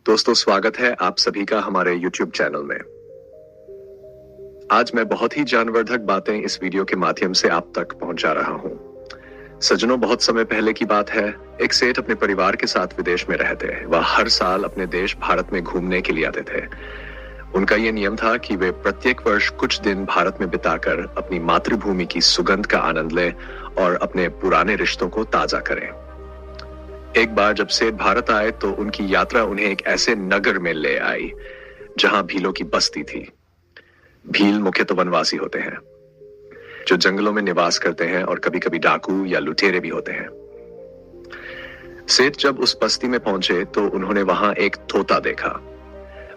दोस्तों, स्वागत है आप सभी का हमारे YouTube चैनल में। आज मैं बहुत ही ज्ञानवर्धक बातें इस वीडियो के माध्यम से आप तक पहुंचा रहा हूं। सज्जनों, बहुत समय पहले की बात है। एक सेठ अपने परिवार के साथ विदेश में रहते। वह हर साल अपने देश भारत में घूमने के लिए आते थे। उनका यह नियम था कि वे प्रत्येक वर्ष कुछ दिन भारत में बिताकर अपनी मातृभूमि की सुगंध का आनंद लें और अपने पुराने रिश्तों को ताजा करें। एक बार जब सेठ भारत आए तो उनकी यात्रा उन्हें एक ऐसे नगर में ले आई जहां भीलों की बस्ती थी। भील मुख्यतः वनवासी होते हैं जो जंगलों में निवास करते हैं और कभी कभी डाकू या लुटेरे भी होते हैं। सेठ जब उस बस्ती में पहुंचे तो उन्होंने वहां एक तोता देखा।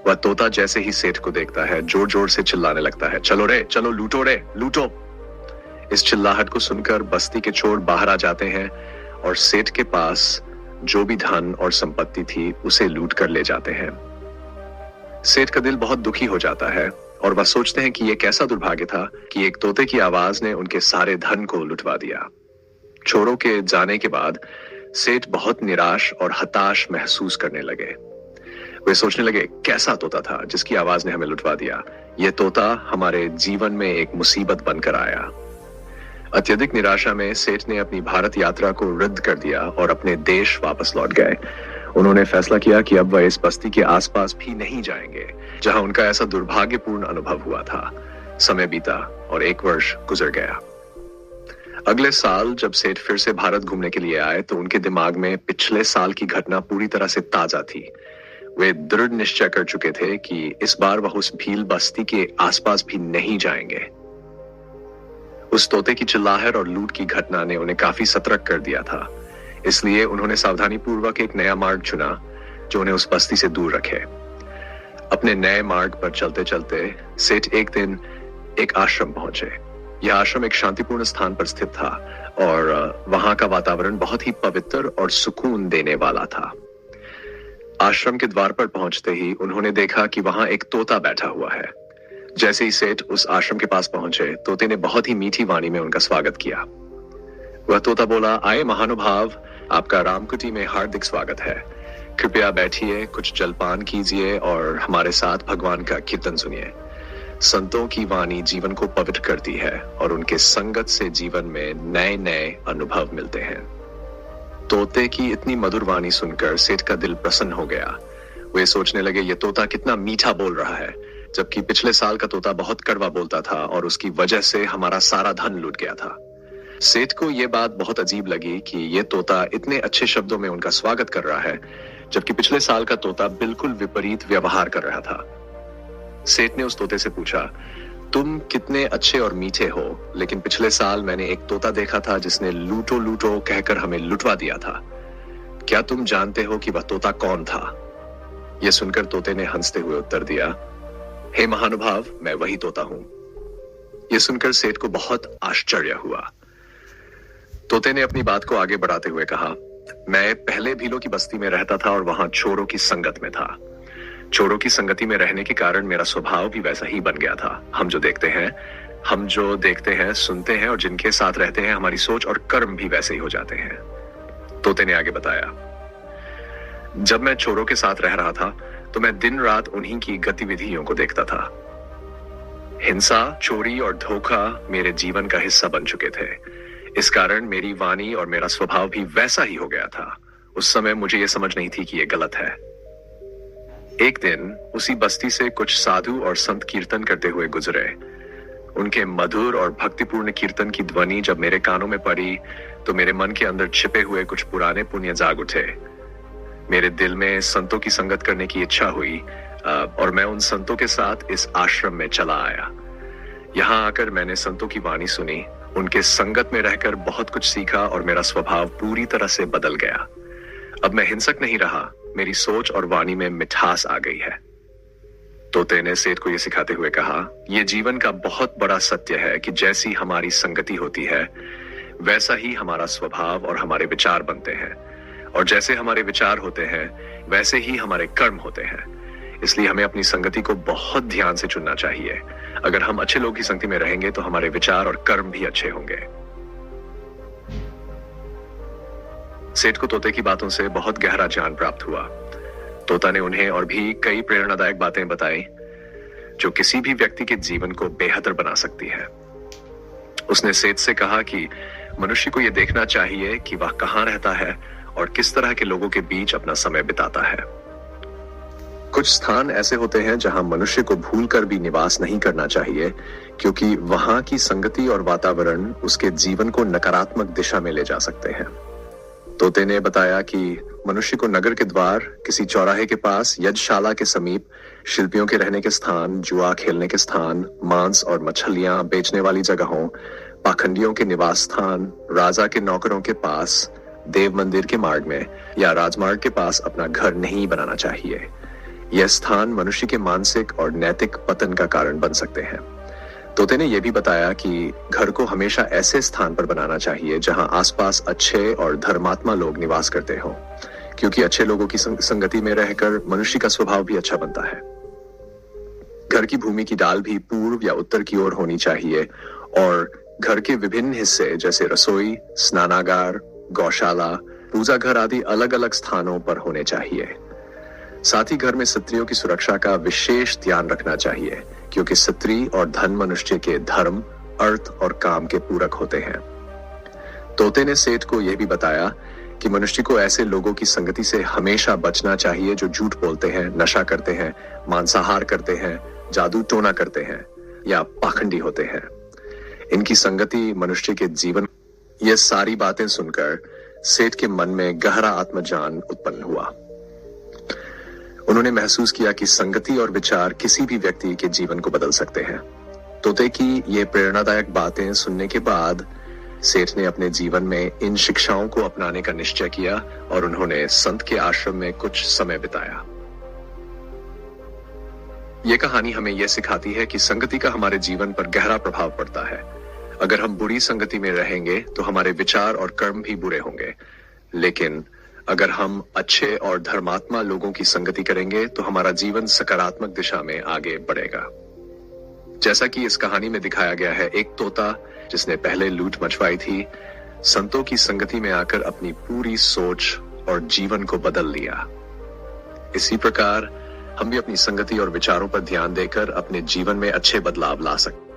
वह तोता जैसे ही सेठ को देखता है जोर जोर से चिल्लाने लगता है, चलो रे चलो, लूटो रे लूटो। इस चिल्लाहट को सुनकर बस्ती के चोर बाहर आ जाते हैं और सेठ के पास जो भी धन और संपत्ति थी उसे लूट कर ले जाते हैं। सेठ का दिल बहुत दुखी हो जाता है और वह सोचते हैं कि यह कैसा दुर्भाग्य था कि एक तोते की आवाज ने उनके सारे धन को लुटवा दिया। चोरों के जाने के बाद सेठ बहुत निराश और हताश महसूस करने लगे। वे सोचने लगे, कैसा तोता था जिसकी आवाज ने हमें लुटवा दिया। यह तोता हमारे जीवन में एक मुसीबत बनकर आया। अत्यधिक निराशा में सेठ ने अपनी भारत यात्रा को रद्द कर दिया और अपने देश वापस लौट गए। उन्होंने फैसला किया कि अब वह इस बस्ती के आसपास भी नहीं जाएंगे जहां उनका ऐसा दुर्भाग्यपूर्ण अनुभव हुआ था। समय बीता और एक वर्ष गुजर गया। अगले साल जब सेठ फिर से भारत घूमने के लिए आए तो उनके दिमाग में पिछले साल की घटना पूरी तरह से ताजा थी। वे दृढ़ निश्चय कर चुके थे कि इस बार वह उस भील बस्ती के आसपास भी नहीं जाएंगे। उस तोते की चिल्लाहट और लूट की घटना ने उन्हें काफी सतर्क कर दिया था। इसलिए उन्होंने सावधानी पूर्वक एक नया मार्ग चुना जो उन्हें उस बस्ती से दूर रखे। अपने नए मार्ग पर चलते चलते सेठ एक दिन एक आश्रम पहुंचे। यह आश्रम एक शांतिपूर्ण स्थान पर स्थित था और वहां का वातावरण बहुत ही पवित्र और सुकून देने वाला था। आश्रम के द्वार पर पहुंचते ही उन्होंने देखा कि वहां एक तोता बैठा हुआ है। जैसे ही सेठ उस आश्रम के पास पहुंचे, तोते ने बहुत ही मीठी वाणी में उनका स्वागत किया। वह तोता बोला, आए महानुभाव, आपका रामकुटी में हार्दिक स्वागत है। कृपया बैठिए, कुछ जलपान कीजिए और हमारे साथ भगवान का कीर्तन सुनिए। संतों की वाणी जीवन को पवित्र करती है और उनके संगत से जीवन में नए नए अनुभव मिलते हैं। तोते की इतनी मधुर वाणी सुनकर सेठ का दिल प्रसन्न हो गया। वे सोचने लगे, ये तोता कितना मीठा बोल रहा है, जबकि पिछले साल का तोता बहुत कड़वा बोलता था और उसकी वजह से हमारा सारा धन लूट गया था। सेठ को यह बात बहुत अजीब लगी कि यह तोता इतने अच्छे शब्दों में उनका स्वागत कर रहा है, जबकि पिछले साल का तोता बिल्कुल विपरीत व्यवहार कर रहा था। सेठ ने उस तोते से पूछा, तुम कितने अच्छे और मीठे हो, लेकिन पिछले साल मैंने एक तोता देखा था जिसने लूटो लूटो कहकर हमें लुटवा दिया था। क्या तुम जानते हो कि वह तोता कौन था? यह सुनकर तोते ने हंसते हुए उत्तर दिया, हे महानुभाव, मैं वही तोता हूं। यह सुनकर सेठ को बहुत आश्चर्य हुआ। तोते ने अपनी बात को आगे बढ़ाते हुए कहा, मैं पहले भीलों की बस्ती में रहता था और वहां चोरों की संगत में था। चोरों की संगति में रहने के कारण मेरा स्वभाव भी वैसा ही बन गया था। हम जो देखते हैं, सुनते हैं और जिनके साथ रहते हैं, हमारी सोच और कर्म भी वैसे ही हो जाते हैं। तोते ने आगे बताया, जब मैं चोरों के साथ रह रहा था तो मैं दिन रात उन्हीं की गतिविधियों को देखता था। हिंसा, चोरी और धोखा मेरे जीवन का हिस्सा बन चुके थे। इस कारण मेरी वाणी और मेरा स्वभाव भी वैसा ही हो गया था। उस समय मुझे यह समझ नहीं थी कि यह गलत है। एक दिन उसी बस्ती से कुछ साधु और संत कीर्तन करते हुए गुजरे। उनके मधुर और भक्तिपूर्ण कीर्तन की ध्वनि जब मेरे कानों में पड़ी तो मेरे मन के अंदर छिपे हुए कुछ पुराने पुण्य जाग उठे। मेरे दिल में संतों की संगत करने की इच्छा हुई और मैं उन संतों के साथ इस आश्रम में चला आया। यहाँ आकर मैंने संतों की वाणी सुनी, उनके संगत में रहकर बहुत कुछ सीखा और मेरा स्वभाव पूरी तरह से बदल गया। अब मैं हिंसक नहीं रहा, मेरी सोच और वाणी में मिठास आ गई है। तोते ने सेठ को यह सिखाते हुए कहा, यह जीवन का बहुत बड़ा सत्य है कि जैसी हमारी संगति होती है वैसा ही हमारा स्वभाव और हमारे विचार बनते हैं, और जैसे हमारे विचार होते हैं वैसे ही हमारे कर्म होते हैं। इसलिए हमें अपनी संगति को बहुत ध्यान से चुनना चाहिए। अगर हम अच्छे लोग की संगति में रहेंगे तो हमारे विचार और कर्म भी अच्छे होंगे। सेठ को तोते की बातों से बहुत गहरा ज्ञान प्राप्त हुआ। तोता ने उन्हें और भी कई प्रेरणादायक बातें बताई जो किसी भी व्यक्ति के जीवन को बेहतर बना सकती है। उसने सेठ से कहा कि मनुष्य को यह देखना चाहिए कि वह कहां रहता है और किस तरह के लोगों के बीच अपना समय बिताता है। कुछ स्थान ऐसे होते हैं जहां मनुष्य को भूलकर भी निवास नहीं करना चाहिए, क्योंकि वहां की संगति और वातावरण उसके जीवन को नकारात्मक दिशा में ले जा सकते हैं। तोते ने बताया कि मनुष्य को नगर के द्वार, किसी चौराहे के पास, यज्ञशाला के समीप, शिल्पियों के रहने के स्थान, जुआ खेलने के स्थान, मांस और मछलियां बेचने वाली जगहों, पाखंडियों के निवास स्थान, राजा के नौकरों के पास, देव मंदिर के मार्ग में या राजमार्ग के पास अपना घर नहीं बनाना चाहिए। यह स्थान मनुष्य के मानसिक और नैतिक पतन का कारण बन सकते हैं। तोते ने यह भी बताया कि घर को हमेशा ऐसे स्थान पर बनाना चाहिए जहां आसपास अच्छे और धर्मात्मा लोग निवास करते हों, क्योंकि अच्छे लोगों की संगति में रहकर मनुष्य का स्वभाव भी अच्छा बनता है। घर की भूमि की डाल भी पूर्व या उत्तर की ओर होनी चाहिए और घर के विभिन्न हिस्से जैसे रसोई, स्नानागार, गौशाला, पूजा घर आदि अलग अलग स्थानों पर होने चाहिए। साथ ही घर में स्त्रियों की सुरक्षा का विशेष ध्यान रखना चाहिए, क्योंकि स्त्री और धन मनुष्य के धर्म, अर्थ और काम के पूरक होते हैं। तोते ने सेठ को यह भी बताया कि मनुष्य को ऐसे लोगों की संगति से हमेशा बचना चाहिए जो झूठ बोलते हैं, नशा करते हैं, मांसाहार करते हैं, जादू टोना करते हैं या पाखंडी होते हैं। इनकी संगति मनुष्य के जीवन। ये सारी बातें सुनकर सेठ के मन में गहरा आत्मज्ञान उत्पन्न हुआ। उन्होंने महसूस किया कि संगति और विचार किसी भी व्यक्ति के जीवन को बदल सकते हैं। तोते की ये प्रेरणादायक बातें सुनने के बाद सेठ ने अपने जीवन में इन शिक्षाओं को अपनाने का निश्चय किया और उन्होंने संत के आश्रम में कुछ समय बिताया। यह कहानी हमें यह सिखाती है कि संगति का हमारे जीवन पर गहरा प्रभाव पड़ता है। अगर हम बुरी संगति में रहेंगे तो हमारे विचार और कर्म भी बुरे होंगे, लेकिन अगर हम अच्छे और धर्मात्मा लोगों की संगति करेंगे तो हमारा जीवन सकारात्मक दिशा में आगे बढ़ेगा। जैसा कि इस कहानी में दिखाया गया है, एक तोता जिसने पहले लूट मचवाई थी, संतों की संगति में आकर अपनी पूरी सोच और जीवन को बदल लिया। इसी प्रकार हम भी अपनी संगति और विचारों पर ध्यान देकर अपने जीवन में अच्छे बदलाव ला सकते हैं।